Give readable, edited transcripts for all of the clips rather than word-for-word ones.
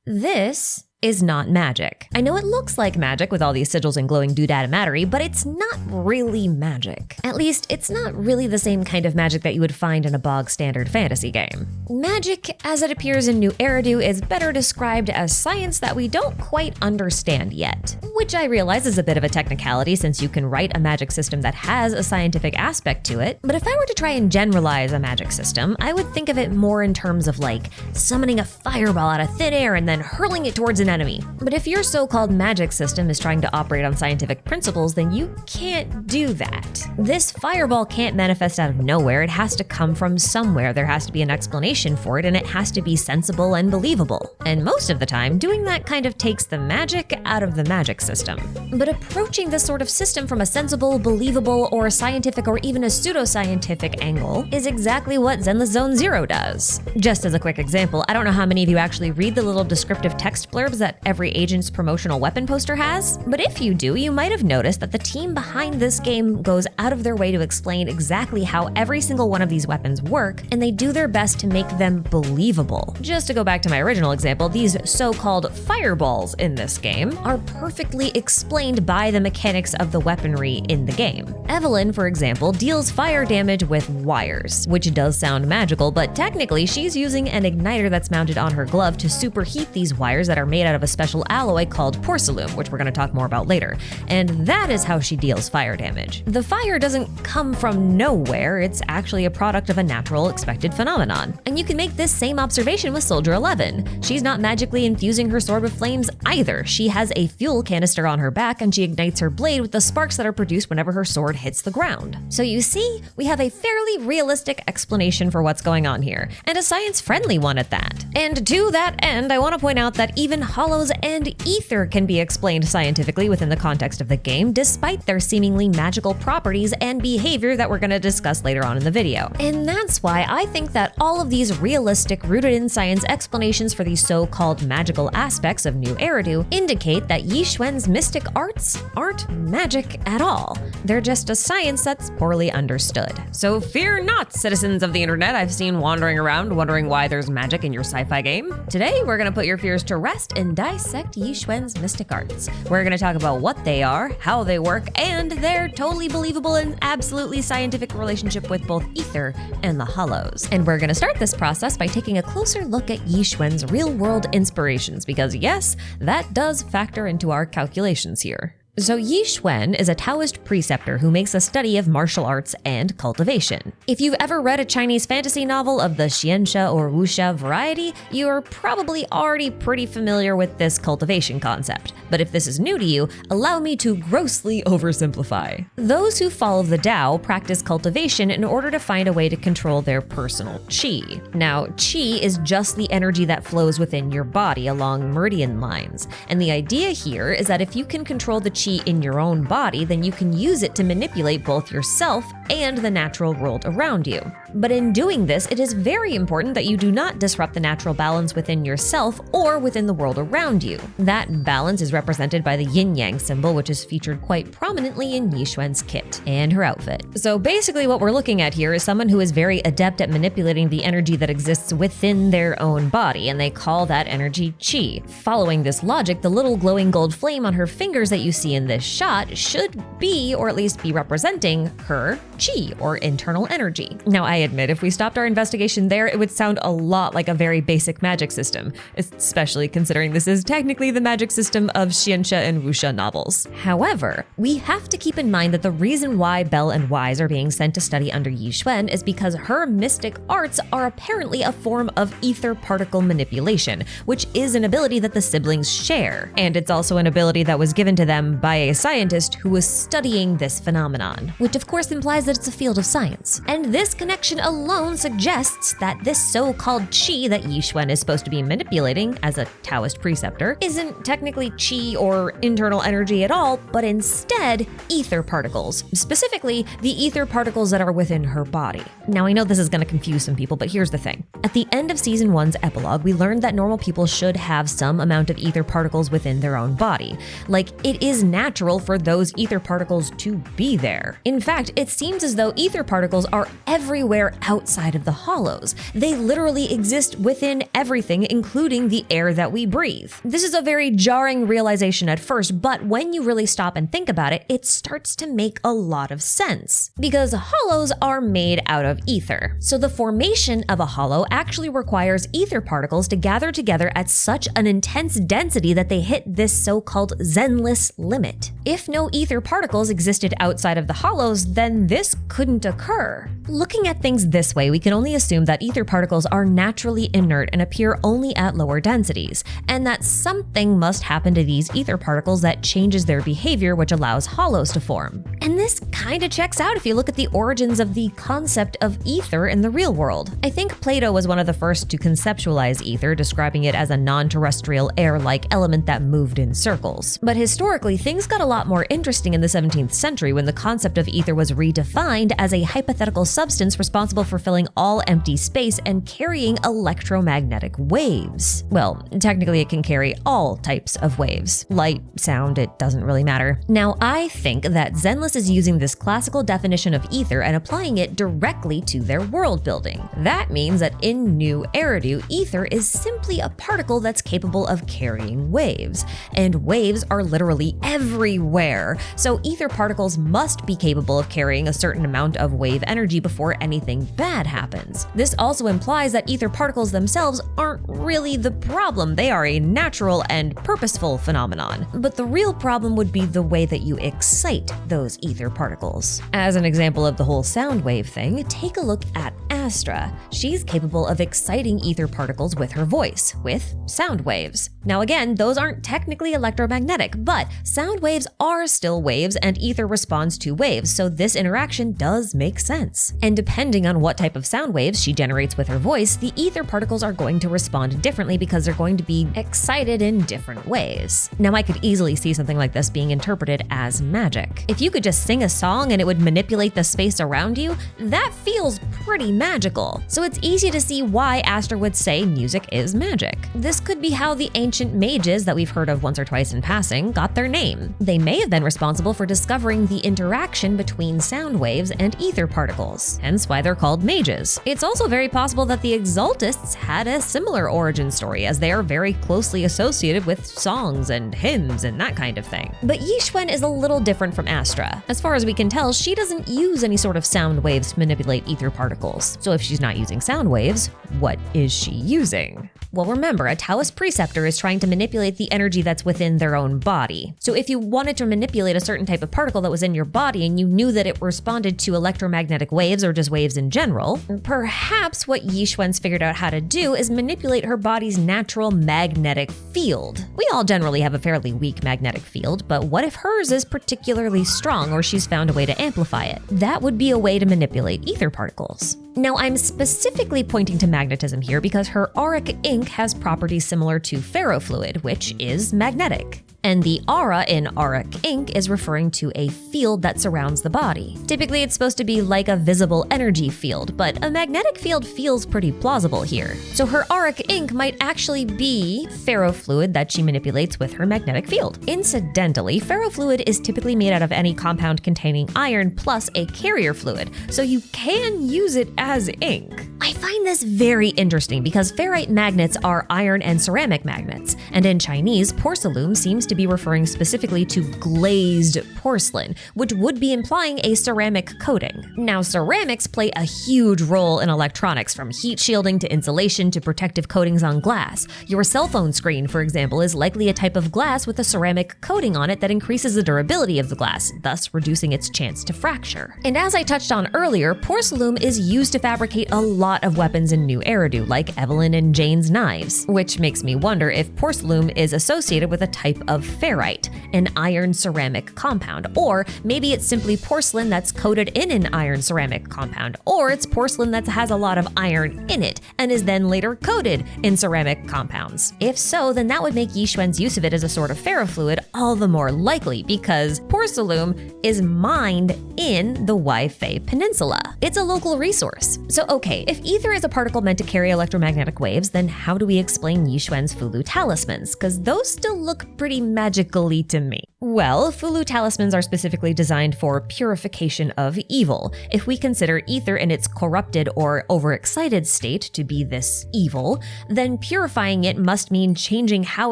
This is not magic. I know it looks like magic with all these sigils and glowing doodad mattery, but it's not really magic. At least, it's not really the same kind of magic that you would find in a bog standard fantasy game. Magic, as it appears in New Eridu, is better described as science that we don't quite understand yet. Which I realize is a bit of a technicality since you can write a magic system that has a scientific aspect to it, but if I were to try and generalize a magic system, I would think of it more in terms of like summoning a fireball out of thin air and then hurling it towards an enemy. But if your so-called magic system is trying to operate on scientific principles, then you can't do that. This fireball can't manifest out of nowhere. It has to come from somewhere. There has to be an explanation for it, and it has to be sensible and believable. And most of the time, doing that kind of takes the magic out of the magic system. But approaching this sort of system from a sensible, believable, or scientific or even a pseudoscientific angle is exactly what Zenless Zone Zero does. Just as a quick example, I don't know how many of you actually read the little descriptive text blurbs that every agent's promotional weapon poster has, but if you do, you might have noticed that the team behind this game goes out of their way to explain exactly how every single one of these weapons work, and they do their best to make them believable. Just to go back to my original example, these so-called fireballs in this game are perfectly explained by the mechanics of the weaponry in the game. Evelyn, for example, deals fire damage with wires, which does sound magical, but technically she's using an igniter that's mounted on her glove to superheat these wires that are made out of a special alloy called porcelain, which we're going to talk more about later. And that is how she deals fire damage. The fire doesn't come from nowhere, it's actually a product of a natural expected phenomenon. And you can make this same observation with Soldier 11. She's not magically infusing her sword with flames either. She has a fuel canister on her back and she ignites her blade with the sparks that are produced whenever her sword hits the ground. So you see, we have a fairly realistic explanation for what's going on here, and a science-friendly one at that. And to that end, I want to point out that even hollows and ether can be explained scientifically within the context of the game, despite their seemingly magical properties and behavior that we're going to discuss later on in the video. And that's why I think that all of these realistic, rooted in science explanations for these so-called magical aspects of New Eridu indicate that Yishwen's mystic arts aren't magic at all. They're just a science that's poorly understood. So fear not, citizens of the internet I've seen wandering around wondering why there's magic in your sci-fi game. Today, we're going to put your fears to rest and dissect Yishwen's mystic arts. We're going to talk about what they are, how they work, and their totally believable and absolutely scientific relationship with both ether and the hollows. And we're going to start this process by taking a closer look at Yishwen's real-world inspirations, because yes, that does factor into our calculations here. So Yixuan is a Taoist preceptor who makes a study of martial arts and cultivation. If you've ever read a Chinese fantasy novel of the xianxia or wuxia variety, you're probably already pretty familiar with this cultivation concept. But if this is new to you, allow me to grossly oversimplify. Those who follow the Tao practice cultivation in order to find a way to control their personal qi. Now, qi is just the energy that flows within your body along meridian lines. And the idea here is that if you can control the qi in your own body, then you can use it to manipulate both yourself and the natural world around you. But in doing this, it is very important that you do not disrupt the natural balance within yourself or within the world around you. That balance is represented by the yin-yang symbol, which is featured quite prominently in Yixuan's kit and her outfit. So basically what we're looking at here is someone who is very adept at manipulating the energy that exists within their own body, and they call that energy qi. Following this logic, the little glowing gold flame on her fingers that you see in this shot should be, or at least be representing, her qi, or internal energy. Now, I admit, if we stopped our investigation there, it would sound a lot like a very basic magic system, especially considering this is technically the magic system of xianxia and wuxia novels. However, we have to keep in mind that the reason why Belle and Wise are being sent to study under Yixuan is because her mystic arts are apparently a form of ether particle manipulation, which is an ability that the siblings share. And it's also an ability that was given to them by a scientist who was studying this phenomenon, which of course implies that it's a field of science. And this connection alone suggests that this so-called qi that Yixuan is supposed to be manipulating as a Taoist preceptor isn't technically qi or internal energy at all, but instead ether particles, specifically the ether particles that are within her body. Now, I know this is going to confuse some people, but here's the thing. At the end of Season 1's epilogue, we learned that normal people should have some amount of ether particles within their own body. Like, it is natural for those ether particles to be there. In fact, it seems as though ether particles are everywhere outside of the hollows. They literally exist within everything, including the air that we breathe. This is a very jarring realization at first, but when you really stop and think about it, it starts to make a lot of sense. Because hollows are made out of ether. So the formation of a hollow actually requires ether particles to gather together at such an intense density that they hit this so-called Zenless limit. If no ether particles existed outside of the hollows, then this couldn't occur. Looking at things this way, we can only assume that ether particles are naturally inert and appear only at lower densities, and that something must happen to these ether particles that changes their behavior, which allows hollows to form. And this kinda checks out if you look at the origins of the concept of ether in the real world. I think Plato was one of the first to conceptualize ether, describing it as a non-terrestrial air-like element that moved in circles. But historically, things got a lot more interesting in the 17th century when the concept of ether was redefined as a hypothetical substance responsible for filling all empty space and carrying electromagnetic waves. Well, technically it can carry all types of waves. Light, sound, it doesn't really matter. Now, I think that Zenless is using this classical definition of ether and applying it directly to their world building. That means that in New Eridu, ether is simply a particle that's capable of carrying waves. And waves are literally everywhere. So ether particles must be capable of carrying a certain amount of wave energy before anything bad happens. This also implies that ether particles themselves aren't really the problem. They are a natural and purposeful phenomenon. But the real problem would be the way that you excite those ether particles. As an example of the whole sound wave thing, take a look at Astra. She's capable of exciting ether particles with her voice, with sound waves. Now again, those aren't technically electromagnetic, but sound waves are still waves and ether responds to waves, so this interaction does make sense. And depending on what type of sound waves she generates with her voice, the ether particles are going to respond differently because they're going to be excited in different ways. Now I could easily see something like this being interpreted as magic. If you could just sing a song and it would manipulate the space around you, that feels pretty magical. So it's easy to see why Astra would say music is magic. This could be how the ancient mages that we've heard of once or twice in passing got their name. They may have been responsible for discovering the interaction between sound waves and ether particles, hence why they're called mages. It's also very possible that the Exaltists had a similar origin story, as they are very closely associated with songs and hymns and that kind of thing. But Yishwen is a little different from Astra. As far as we can tell, she doesn't use any sort of sound waves to manipulate ether particles. So if she's not using sound waves, what is she using? Well, remember, a Taoist preceptor is trying to manipulate the energy that's within their own body. So if you wanted to manipulate a certain type of particle that was in your body and you knew that it responded to electromagnetic waves or just waves in general, perhaps what Yixuan's figured out how to do is manipulate her body's natural magnetic field. We all generally have a fairly weak magnetic field, but what if hers is particularly strong or she's found a way to amplify it? That would be a way to manipulate ether particles. Now, I'm specifically pointing to magnetism here because her auric ink has properties similar to ferrofluid, which is magnetic. And the aura in auric ink is referring to a field that surrounds the body. Typically, it's supposed to be like a visible energy field, but a magnetic field feels pretty plausible here. So her auric ink might actually be ferrofluid that she manipulates with her magnetic field. Incidentally, ferrofluid is typically made out of any compound containing iron plus a carrier fluid, so you can use it as ink. I find this very interesting because ferrite magnets are iron and ceramic magnets, and in Chinese, porcelain seems to be referring specifically to glazed porcelain, which would be implying a ceramic coating. Now, ceramics play a huge role in electronics, from heat shielding to insulation to protective coatings on glass. Your cell phone screen, for example, is likely a type of glass with a ceramic coating on it that increases the durability of the glass, thus reducing its chance to fracture. And as I touched on earlier, porcelain is used to fabricate a lot of weapons in New Eridu, like Evelyn and Jane's knives, which makes me wonder if porcelain is associated with a type of ferrite, an iron ceramic compound, or maybe it's simply porcelain that's coated in an iron ceramic compound, or it's porcelain that has a lot of iron in it and is then later coated in ceramic compounds. If so, then that would make Yixuan's use of it as a sort of ferrofluid all the more likely, because porcelain is mined in the Waifei Peninsula. It's a local resource. So okay, if ether is a particle meant to carry electromagnetic waves, then how do we explain Yixuan's Fulu talismans? Because those still look pretty magically to me? Well, Fulu talismans are specifically designed for purification of evil. If we consider ether in its corrupted or overexcited state to be this evil, then purifying it must mean changing how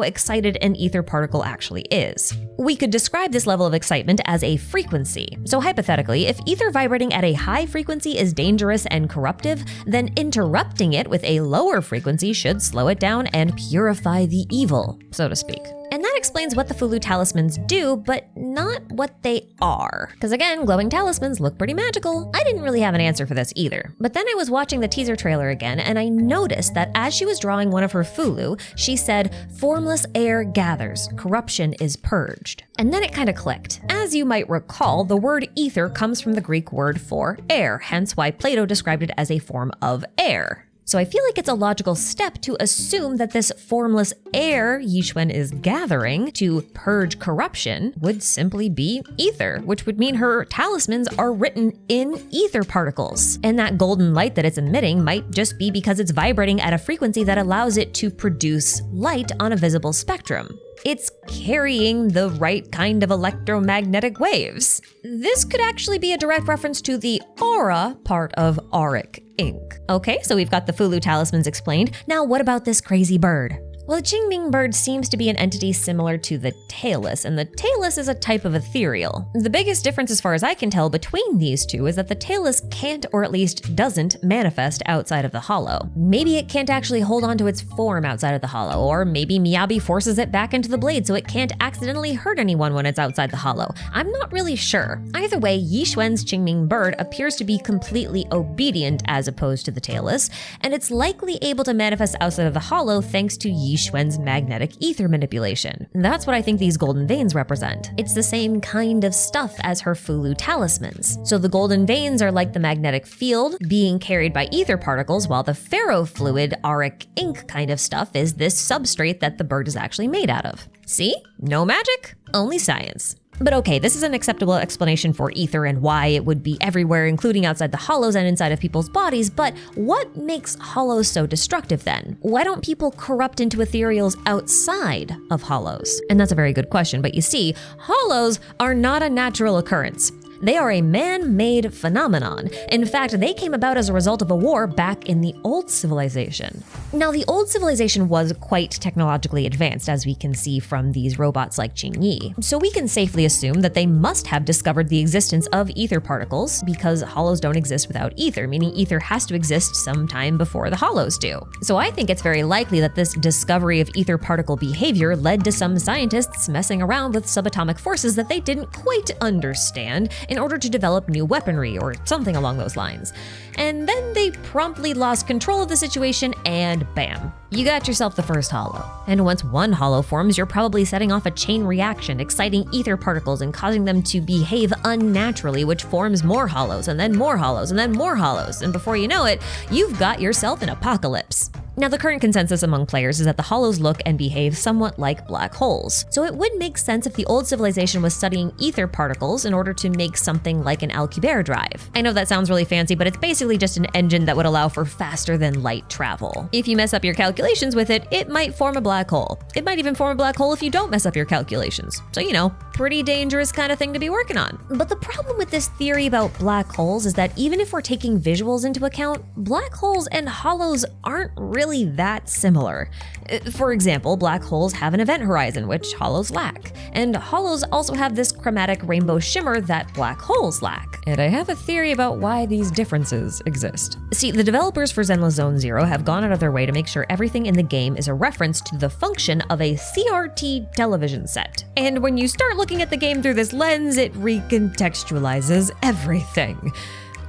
excited an ether particle actually is. We could describe this level of excitement as a frequency. So hypothetically, if ether vibrating at a high frequency is dangerous and corruptive, then interrupting it with a lower frequency should slow it down and purify the evil, so to speak. And that explains what the Fulu talismans do, but not what they are. Because again, glowing talismans look pretty magical. I didn't really have an answer for this either. But then I was watching the teaser trailer again, and I noticed that as she was drawing one of her Fulu, she said, "Formless air gathers, corruption is purged." And then it kind of clicked. As you might recall, the word ether comes from the Greek word for air, hence why Plato described it as a form of air. So I feel like it's a logical step to assume that this formless air Yishwen is gathering to purge corruption would simply be ether, which would mean her talismans are written in ether particles. And that golden light that it's emitting might just be because it's vibrating at a frequency that allows it to produce light on a visible spectrum. It's carrying the right kind of electromagnetic waves. This could actually be a direct reference to the aura part of auric ink. Okay, so we've got the Fulu talismans explained. Now what about this crazy bird? Well, the Qingming bird seems to be an entity similar to the tailless, and the tailless is a type of ethereal. The biggest difference as far as I can tell between these two is that the tailless can't, or at least doesn't, manifest outside of the hollow. Maybe it can't actually hold on to its form outside of the hollow, or maybe Miyabi forces it back into the blade so it can't accidentally hurt anyone when it's outside the hollow. I'm not really sure. Either way, Yixuan's Qingming bird appears to be completely obedient as opposed to the tailless, and it's likely able to manifest outside of the hollow thanks to Yishwen's magnetic ether manipulation. That's what I think these golden veins represent. It's the same kind of stuff as her Fulu talismans. So the golden veins are like the magnetic field being carried by ether particles, while the ferrofluid auric ink kind of stuff is this substrate that the bird is actually made out of. See? No magic, only science. But okay, this is an acceptable explanation for ether and why it would be everywhere, including outside the hollows and inside of people's bodies, but what makes hollows so destructive then? Why don't people corrupt into ethereals outside of hollows? And that's a very good question, but you see, hollows are not a natural occurrence. They are a man-made phenomenon. In fact, they came about as a result of a war back in the old civilization. Now, the old civilization was quite technologically advanced, as we can see from these robots like Qingyi. So we can safely assume that they must have discovered the existence of ether particles, because hollows don't exist without ether, meaning ether has to exist sometime before the hollows do. So I think it's very likely that this discovery of ether particle behavior led to some scientists messing around with subatomic forces that they didn't quite understand in order to develop new weaponry or something along those lines. And then they promptly lost control of the situation and bam, you got yourself the first hollow. And once one hollow forms, you're probably setting off a chain reaction, exciting ether particles and causing them to behave unnaturally, which forms more hollows and then more hollows and then more hollows. And before you know it, you've got yourself an apocalypse. Now, the current consensus among players is that the hollows look and behave somewhat like black holes. So it would make sense if the old civilization was studying ether particles in order to make something like an Alcubierre drive. I know that sounds really fancy, but it's basically just an engine that would allow for faster than light travel. If you mess up your calculations with it, it might form a black hole. It might even form a black hole if you don't mess up your calculations. So, you know, pretty dangerous kind of thing to be working on. But the problem with this theory about black holes is that even if we're taking visuals into account, black holes and hollows aren't really that similar. For example, black holes have an event horizon, which hollows lack. And hollows also have this chromatic rainbow shimmer that black holes lack. And I have a theory about why these differences exist. See, the developers for Zenless Zone Zero have gone out of their way to make sure everything in the game is a reference to the function of a CRT television set. And when you start looking at the game through this lens, it recontextualizes everything.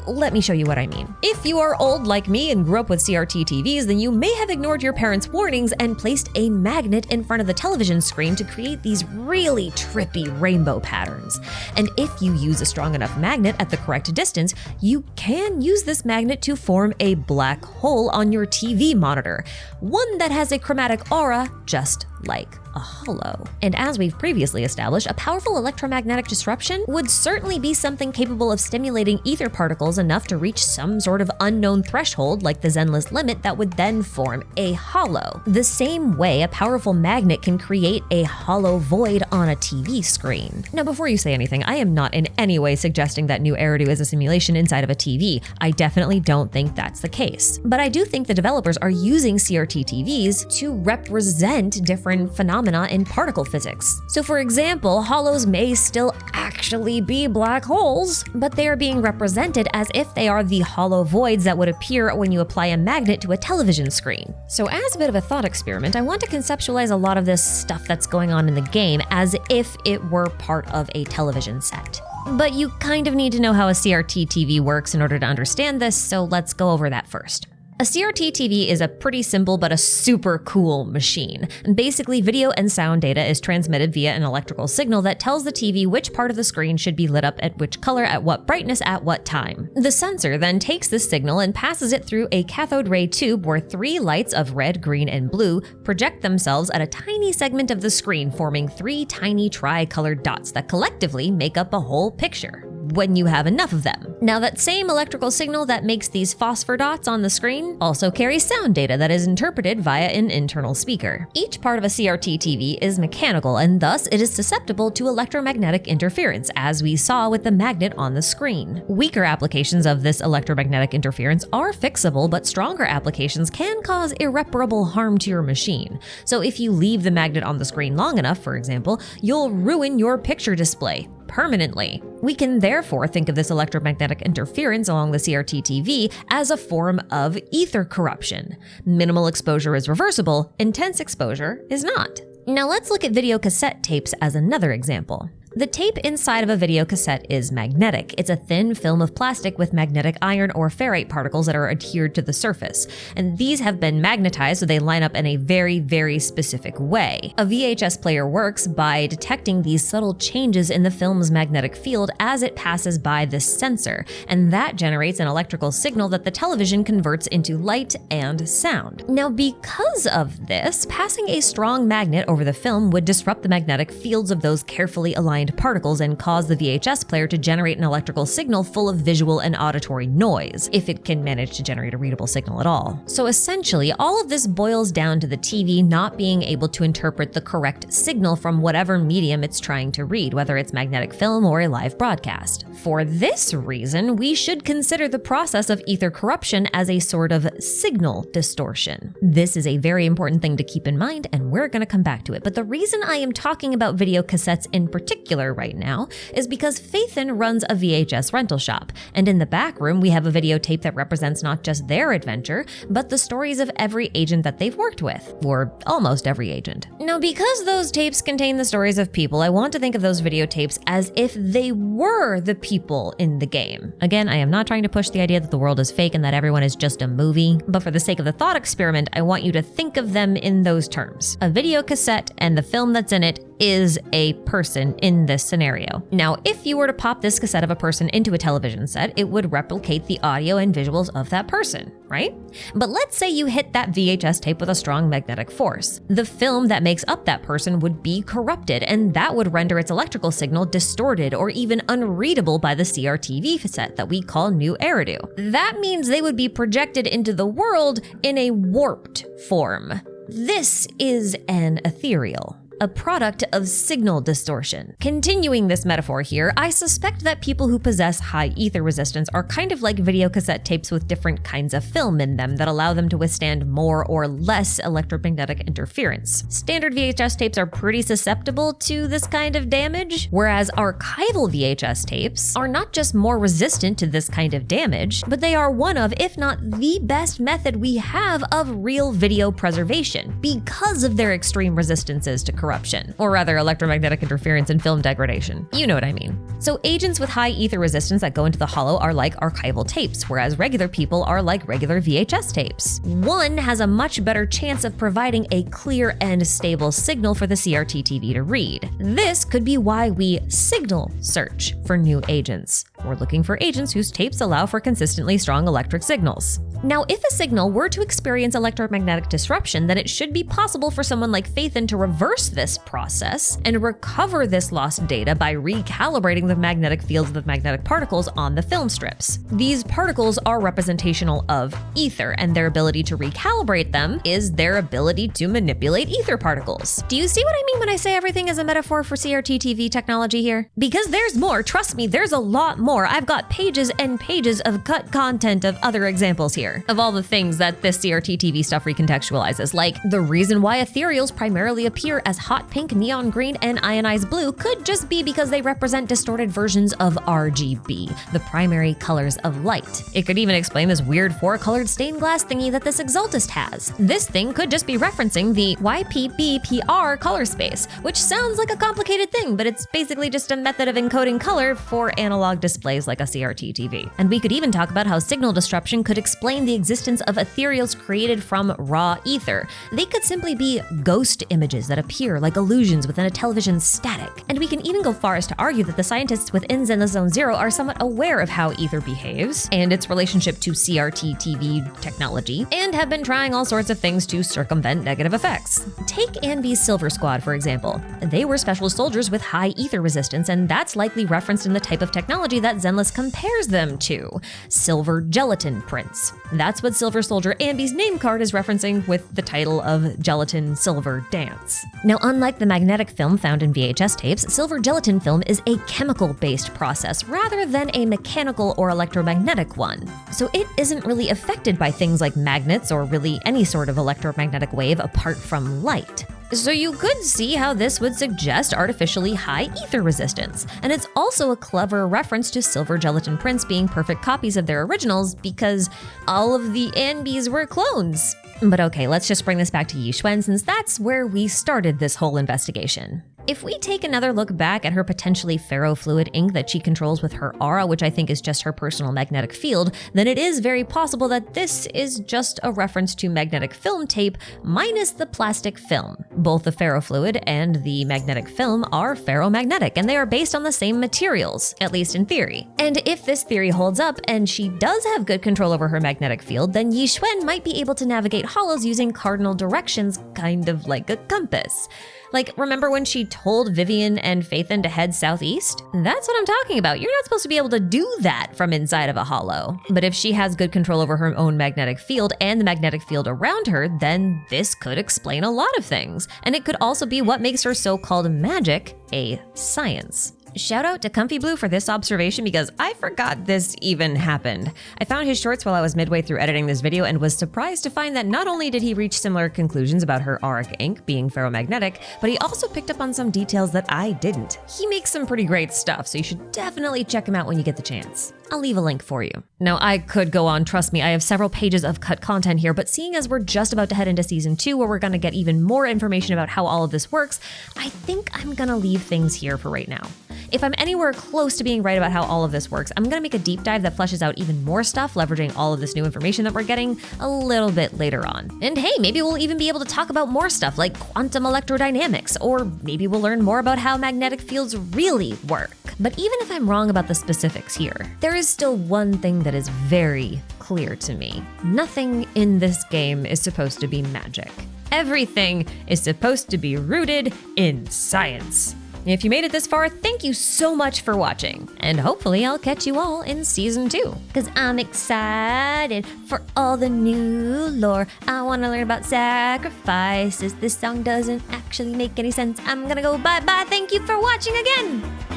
Let me show you what I mean. If you are old like me and grew up with CRT TVs, then you may have ignored your parents' warnings and placed a magnet in front of the television screen to create these really trippy rainbow patterns. And if you use a strong enough magnet at the correct distance, you can use this magnet to form a black hole on your TV monitor, one that has a chromatic aura just like a hollow. And as we've previously established, a powerful electromagnetic disruption would certainly be something capable of stimulating ether particles enough to reach some sort of unknown threshold like the Zenless limit that would then form a hollow. The same way a powerful magnet can create a hollow void on a TV screen. Now, before you say anything, I am not in any way suggesting that New Eridu is a simulation inside of a TV. I definitely don't think that's the case. But I do think the developers are using CRT TVs to represent different phenomena in particle physics. So for example, hollows may still actually be black holes, but they are being represented as if they are the hollow voids that would appear when you apply a magnet to a television screen. So as a bit of a thought experiment, I want to conceptualize a lot of this stuff that's going on in the game as if it were part of a television set. But you kind of need to know how a CRT TV works in order to understand this, so let's go over that first. A CRT TV is a pretty simple but a super cool machine. Basically, video and sound data is transmitted via an electrical signal that tells the TV which part of the screen should be lit up at which color at what brightness at what time. The sensor then takes this signal and passes it through a cathode ray tube where 3 lights of red, green, and blue project themselves at a tiny segment of the screen, forming 3 tiny tri-colored dots that collectively make up a whole picture, when you have enough of them. Now, that same electrical signal that makes these phosphor dots on the screen also carries sound data that is interpreted via an internal speaker. Each part of a CRT TV is mechanical, and thus it is susceptible to electromagnetic interference, as we saw with the magnet on the screen. Weaker applications of this electromagnetic interference are fixable, but stronger applications can cause irreparable harm to your machine. So if you leave the magnet on the screen long enough, for example, you'll ruin your picture display permanently. We can therefore think of this electromagnetic interference along the CRT TV as a form of ether corruption. Minimal exposure is reversible, intense exposure is not. Now let's look at video cassette tapes as another example. The tape inside of a video cassette is magnetic. It's a thin film of plastic with magnetic iron or ferrite particles that are adhered to the surface. And these have been magnetized so they line up in a very, very specific way. A VHS player works by detecting these subtle changes in the film's magnetic field as it passes by this sensor, and that generates an electrical signal that the television converts into light and sound. Now, because of this, passing a strong magnet over the film would disrupt the magnetic fields of those carefully aligned particles and cause the VHS player to generate an electrical signal full of visual and auditory noise, if it can manage to generate a readable signal at all. So essentially, all of this boils down to the TV not being able to interpret the correct signal from whatever medium it's trying to read, whether it's magnetic film or a live broadcast. For this reason, we should consider the process of ether corruption as a sort of signal distortion. This is a very important thing to keep in mind, and we're going to come back to it. But the reason I am talking about video cassettes in particular right now is because Phaethon runs a VHS rental shop, and in the back room we have a videotape that represents not just their adventure, but the stories of every agent that they've worked with, or almost every agent. Now, because those tapes contain the stories of people, I want to think of those videotapes as if they were the people in the game. Again, I am not trying to push the idea that the world is fake and that everyone is just a movie, but for the sake of the thought experiment, I want you to think of them in those terms. A video cassette and the film that's in it is a person in this scenario. Now, if you were to pop this cassette of a person into a television set, it would replicate the audio and visuals of that person, right? But let's say you hit that VHS tape with a strong magnetic force. The film that makes up that person would be corrupted, and that would render its electrical signal distorted or even unreadable by the CRTV set that we call New Eridu. That means they would be projected into the world in a warped form. This is an ethereal, a product of signal distortion. Continuing this metaphor here, I suspect that people who possess high ether resistance are kind of like video cassette tapes with different kinds of film in them that allow them to withstand more or less electromagnetic interference. Standard VHS tapes are pretty susceptible to this kind of damage, whereas archival VHS tapes are not just more resistant to this kind of damage, but they are one of, if not the best method we have of real video preservation because of their extreme resistances to corruption, or rather electromagnetic interference and film degradation. You know what I mean. So agents with high ether resistance that go into the hollow are like archival tapes, whereas regular people are like regular VHS tapes. One has a much better chance of providing a clear and stable signal for the CRT TV to read. This could be why we signal search for new agents. We're looking for agents whose tapes allow for consistently strong electric signals. Now, if a signal were to experience electromagnetic disruption, then it should be possible for someone like Phaethon to reverse this process and recover this lost data by recalibrating the magnetic fields of the magnetic particles on the film strips. These particles are representational of ether, and their ability to recalibrate them is their ability to manipulate ether particles. Do you see what I mean when I say everything is a metaphor for CRT TV technology here? Because there's more, trust me, there's a lot more. I've got pages and pages of cut content of other examples here, of all the things that this CRT TV stuff recontextualizes, like the reason why ethereals primarily appear as hot pink, neon green, and ionized blue could just be because they represent distorted versions of RGB, the primary colors of light. It could even explain this weird four-colored stained glass thingy that this Exaltist has. This thing could just be referencing the YPBPR color space, which sounds like a complicated thing, but it's basically just a method of encoding color for analog displays like a CRT TV. And we could even talk about how signal disruption could explain the existence of ethereals created from raw ether. They could simply be ghost images that appear like illusions within a television's static. And we can even go far as to argue that the scientists within Zenless Zone Zero are somewhat aware of how ether behaves and its relationship to CRT TV technology, and have been trying all sorts of things to circumvent negative effects. Take Anby's Silver Squad, for example. They were special soldiers with high ether resistance, and that's likely referenced in the type of technology that Zenless compares them to: silver gelatin prints. That's what Silver Soldier Anby's name card is referencing with the title of Gelatin Silver Dance. Now, unlike the magnetic film found in VHS tapes, silver gelatin film is a chemical-based process rather than a mechanical or electromagnetic one. So it isn't really affected by things like magnets or really any sort of electromagnetic wave apart from light. So you could see how this would suggest artificially high ether resistance. And it's also a clever reference to silver gelatin prints being perfect copies of their originals because all of the Anbys were clones. But okay, let's just bring this back to Yishwen, since that's where we started this whole investigation. If we take another look back at her potentially ferrofluid ink that she controls with her aura, which I think is just her personal magnetic field, then it is very possible that this is just a reference to magnetic film tape minus the plastic film. Both the ferrofluid and the magnetic film are ferromagnetic, and they are based on the same materials, at least in theory. And if this theory holds up and she does have good control over her magnetic field, then Yishwen might be able to navigate hollows using cardinal directions, kind of like a compass. Like, remember when she told Vivian and Phaethon to head southeast? That's what I'm talking about. You're not supposed to be able to do that from inside of a hollow. But if she has good control over her own magnetic field and the magnetic field around her, then this could explain a lot of things. And it could also be what makes her so-called magic a science. Shout out to Comfy Blue for this observation because I forgot this even happened. I found his shorts while I was midway through editing this video and was surprised to find that not only did he reach similar conclusions about her auric ink being ferromagnetic, but he also picked up on some details that I didn't. He makes some pretty great stuff, so you should definitely check him out when you get the chance. I'll leave a link for you. Now, I could go on, trust me, I have several pages of cut content here, but seeing as we're just about to head into season 2 where we're gonna get even more information about how all of this works, I think I'm gonna leave things here for right now. If I'm anywhere close to being right about how all of this works, I'm gonna make a deep dive that fleshes out even more stuff, leveraging all of this new information that we're getting a little bit later on. And hey, maybe we'll even be able to talk about more stuff like quantum electrodynamics, or maybe we'll learn more about how magnetic fields really work. But even if I'm wrong about the specifics here, there is still one thing that is very clear to me. Nothing in this game is supposed to be magic. Everything is supposed to be rooted in science. If you made it this far, thank you so much for watching, and hopefully I'll catch you all in season 2. Cause I'm excited for all the new lore. I wanna learn about sacrifices. This song doesn't actually make any sense. I'm gonna go bye-bye. Thank you for watching again.